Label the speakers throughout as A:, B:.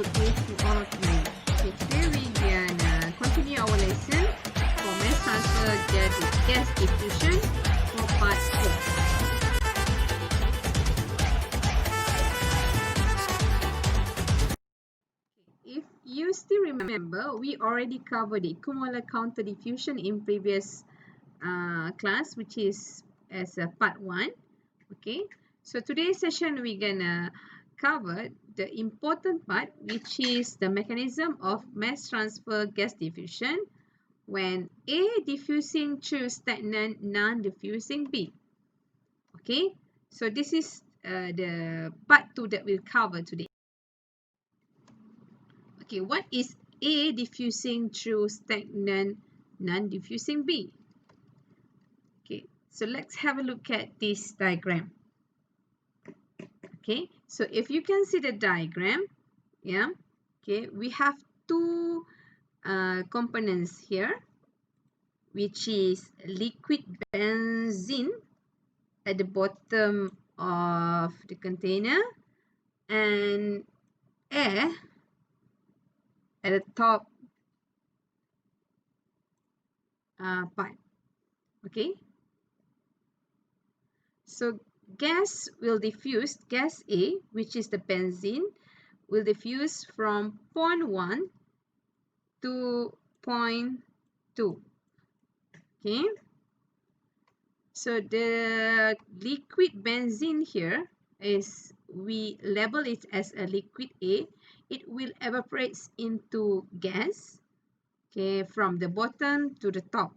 A: good day to all of you. Okay, today we can continue our lesson for mass transfer gas diffusion for part 4. If you still remember, we already covered the cumular counter diffusion in previous class, which is as a part 1. Okay, so today's session we're gonna cover the important part, which is the mechanism of mass transfer gas diffusion when A diffusing through stagnant non-diffusing B. Okay, so this is the part 2 that we'll cover today. Okay, what is A diffusing through stagnant non-diffusing B? Okay, so let's have a look at this diagram. Okay, so if you can see the diagram, yeah, okay, we have two components here, which is liquid benzene at the bottom of the container and air at the top part. Okay, so gas will diffuse, gas A, which is the benzene, will diffuse from point 1 to point 2. Okay, so the liquid benzene here is, we label it as a liquid A. It will evaporate into gas, okay, from the bottom to the top.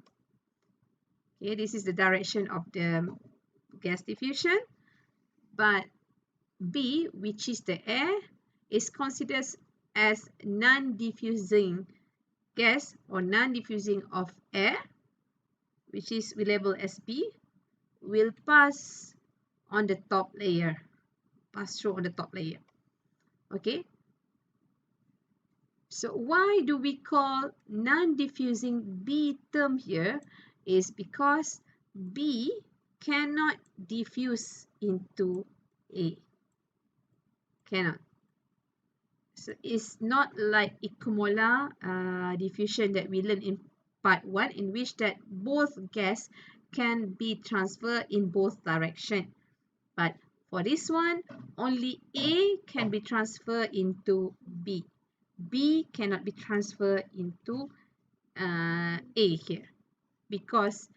A: Okay, this is the direction of the gas diffusion. But B, which is the air, is considered as non-diffusing gas or non-diffusing of air, which is we label as B, will pass on the top layer, pass through on the top layer. Okay, so why do we call non-diffusing B term here? Is because B cannot diffuse into A. Cannot. So it's not like equimolar diffusion that we learned in part 1, in which that both gas can be transferred in both directions. But for this one, only A can be transferred into B. B cannot be transferred into A here, because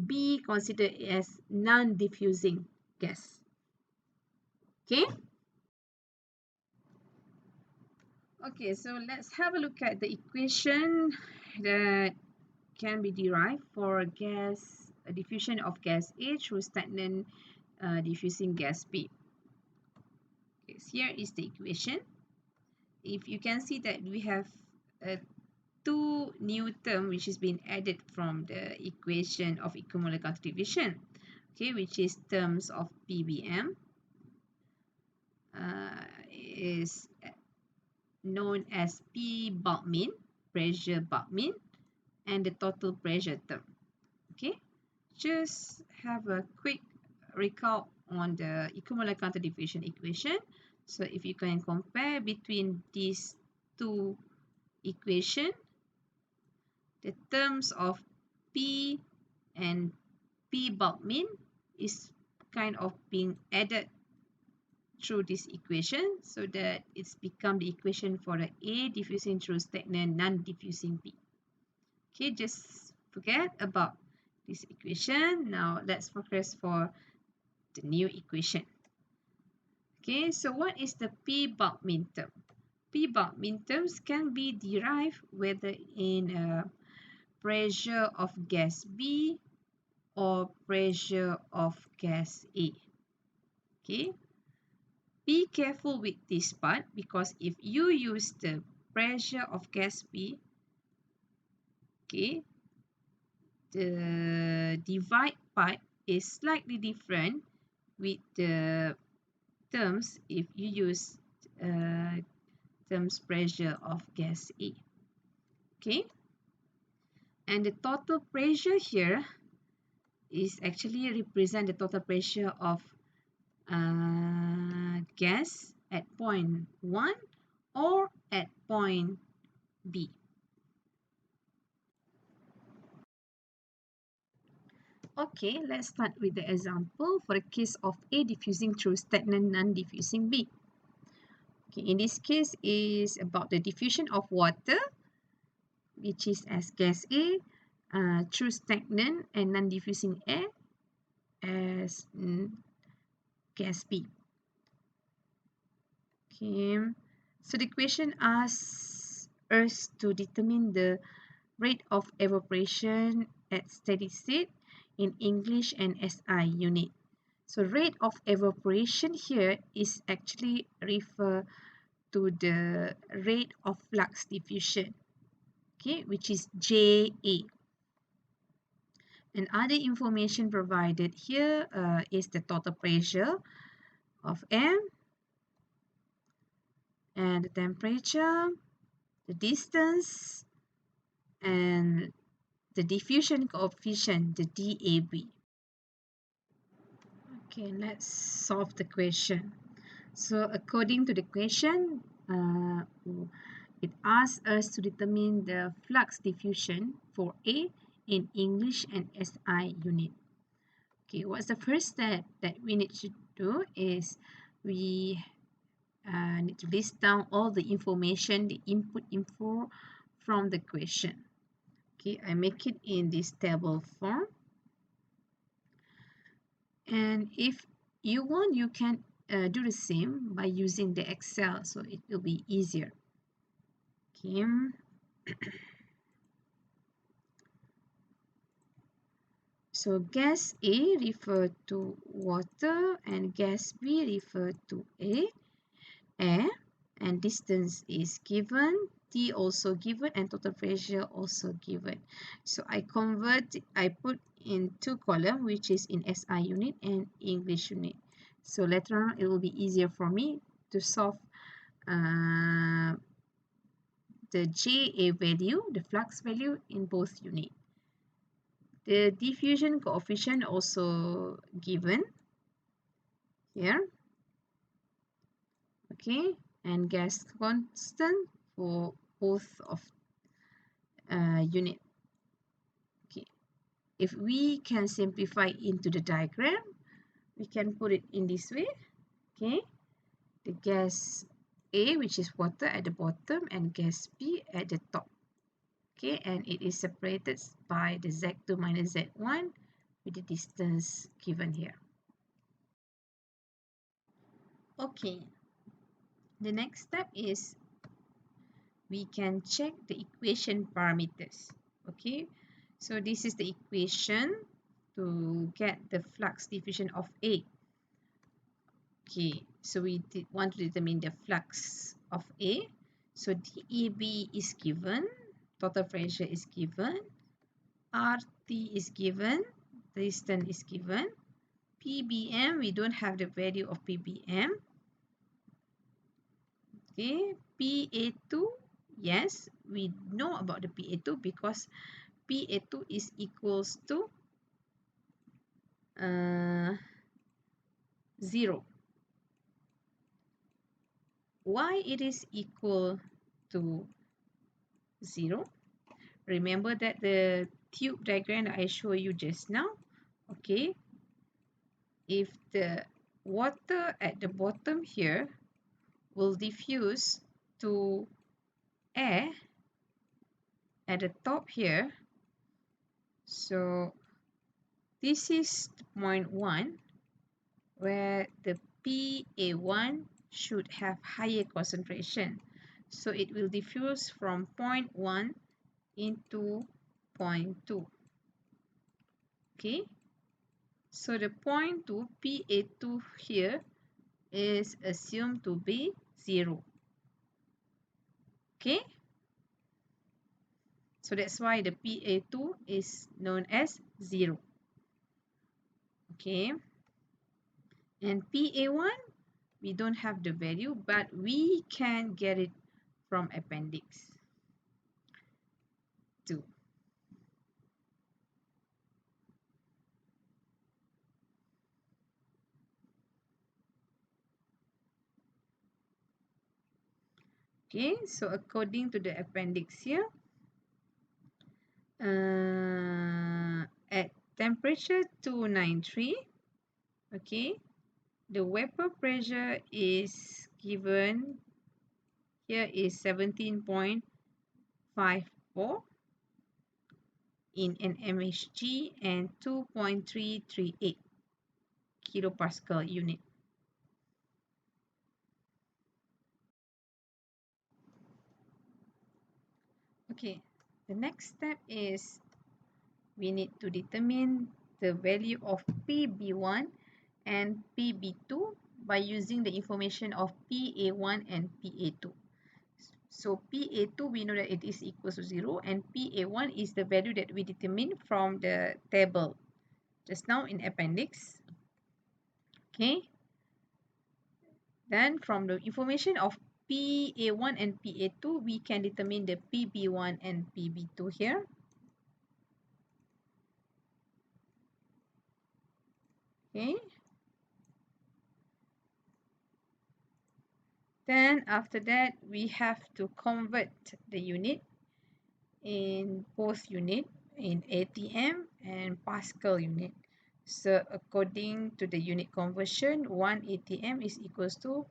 A: B considered as non-diffusing gas. Okay? Okay, so let's have a look at the equation that can be derived for gas diffusion of gas A through stagnant diffusing gas B. Okay, so here is the equation. If you can see that we have two new term which is being added from the equation of equimolar counter diffusion, okay, which is terms of PBM is known as P bulk mean, pressure bulk mean, and the total pressure term. Okay, just have a quick recall on the equimolar counter diffusion equation. So if you can compare between these two equations, the terms of P and P bulk mean is kind of being added through this equation, so that it's become the equation for the A diffusing through stagnant non-diffusing B. Okay, just forget about this equation. Now let's focus for the new equation. Okay, so what is the P bulk mean term? P bulk mean terms can be derived whether in pressure of gas B or pressure of gas A. Okay, be careful with this part, because if you use the pressure of gas B, okay, the divide part is slightly different with the terms if you use terms pressure of gas A. Okay, and the total pressure here is actually represent the total pressure of gas at point 1 or at point B. Okay, let's start with the example for the case of A diffusing through stagnant non-diffusing B. Okay, in this case is about the diffusion of water, which is as gas A, through stagnant and non-diffusing air as gas B. Okay, so the question asks us to determine the rate of evaporation at steady state in English and SI unit. So rate of evaporation here is actually refer to the rate of flux diffusion, okay, which is JA. And other information provided here is the total pressure of air and the temperature, the distance, and the diffusion coefficient, the DAB. Okay, let's solve the question. So according to the question, it asks us to determine the flux diffusion for A in English and SI unit. Okay, what's the first step that we need to do is we need to list down all the information, the input info from the question. Okay, I make it in this table form. And if you want, you can do the same by using the Excel, so it will be easier. Okay. So gas A refer to water and gas B refer to air, and distance is given, T also given, and total pressure also given. So I put in two columns, which is in SI unit and English unit. So later on, it will be easier for me to solve the JA value, the flux value in both units. The diffusion coefficient also given here. Okay, and gas constant for both of unit. Okay, if we can simplify into the diagram, we can put it in this way. Okay, the gas A, which is water, at the bottom, and gas B at the top. Okay, and it is separated by the Z2 minus Z1 with the distance given here. Okay, the next step is we can check the equation parameters. Okay, so this is the equation to get the flux diffusion of A. Okay, so we want to determine the flux of A. So DAB is given, total pressure is given, RT is given, distance is given, PBM, we don't have the value of PBM. Okay, PA2, yes, we know about the PA2 because PA2 is equals to 0. Why it is equal to 0? Remember that the tube diagram that I showed you just now. Okay, if the water at the bottom here will diffuse to air at the top here, so this is point 1 where the PA1 should have higher concentration, so it will diffuse from point 1 into point 2. Okay, so the point 2 PA2 here is assumed to be 0. Okay, so that's why the PA2 is known as 0. Okay, and PA1 we don't have the value, but we can get it from appendix 2. Okay, so according to the appendix here, at temperature 293, okay, the vapor pressure is given here is 17.54 in an mHg and 2.338 kilopascal unit. Okay, the next step is we need to determine the value of PB1 and PB2 by using the information of PA1 and PA2. So PA2 we know that it is equals to 0 and PA1 is the value that we determine from the table just now in appendix. Okay. Then from the information of PA1 and PA2 we can determine the PB1 and PB2 here. Okay. Then after that we have to convert the unit in both unit in ATM and Pascal unit. So according to the unit conversion, 1 ATM is equals to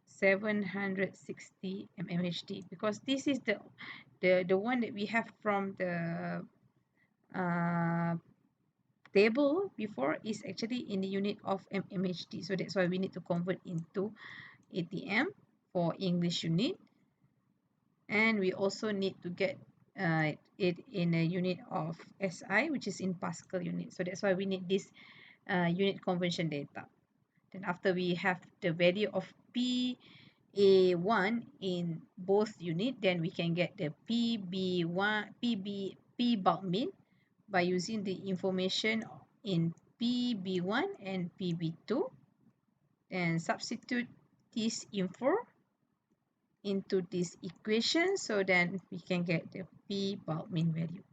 A: 760 mmHg because this is the one that we have from the table before is actually in the unit of mmHg. So that's why we need to convert into ATM for English unit. And we also need to get it in a unit of SI, which is in Pascal unit. So that's why we need this unit conversion data. Then after we have the value of PA1 in both unit, then we can get the PB1, P bulk mean by using the information in PB1 and PB2. Then substitute this info into this equation, so then we can get the P bulk mean value.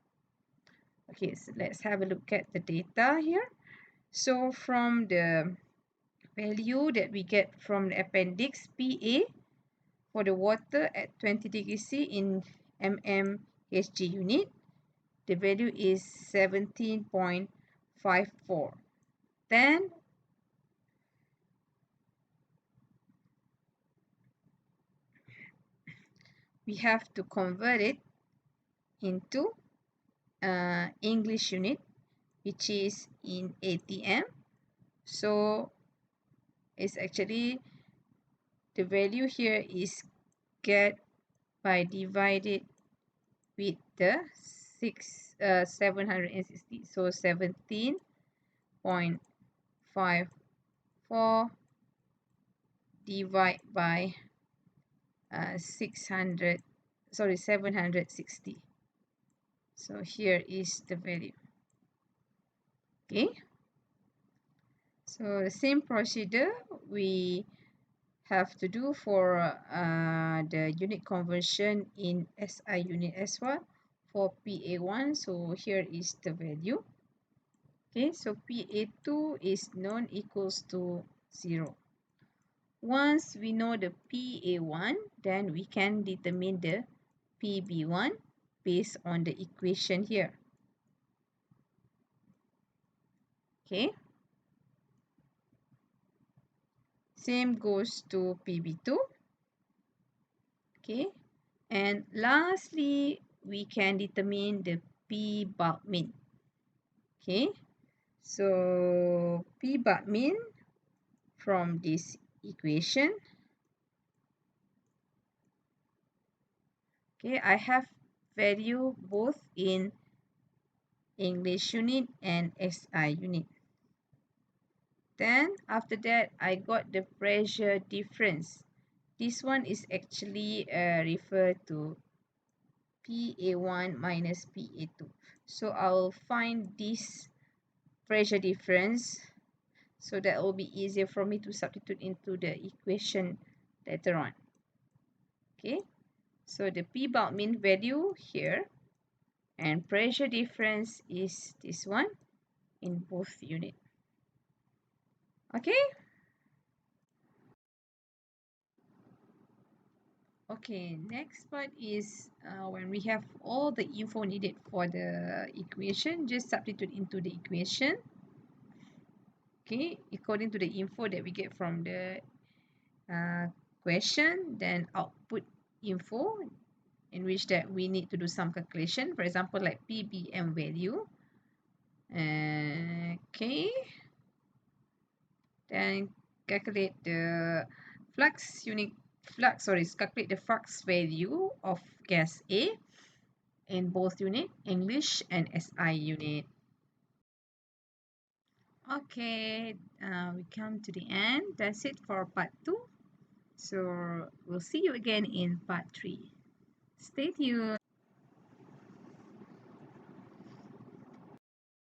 A: Okay, so let's have a look at the data here. So from the value that we get from the appendix PA for the water at 20 degrees C in mmHg unit, the value is 17.54. Then we have to convert it into English unit, which is in ATM. So it's actually the value here is get by divided with the 760. So 17.54 divide by 760. So here is the value. Okay. So the same procedure we have to do for the unit conversion in SI unit as well for PA1. So here is the value. Okay, so PA2 is known equals to 0. Once we know the PA1, then we can determine the PB1 based on the equation here. Okay. Same goes to PB2. Okay. And lastly, we can determine the P bulk mean. Okay. So P bulk mean from this equation. Okay, I have value both in English unit and SI unit. Then after that, I got the pressure difference. This one is actually referred to PA1 minus PA2. So I'll find this pressure difference. So that will be easier for me to substitute into the equation later on. Okay, so the P bulk mean value here and pressure difference is this one in both unit. Okay. Okay, next part is when we have all the info needed for the equation, just substitute into the equation. Okay, according to the info that we get from the question, then output info in which that we need to do some calculation, for example, like PBM value. Okay, then calculate the calculate the flux value of gas A in both unit, English and SI unit. Okay, we come to the end. That's it for part 2. So we'll see you again in part 3. Stay tuned.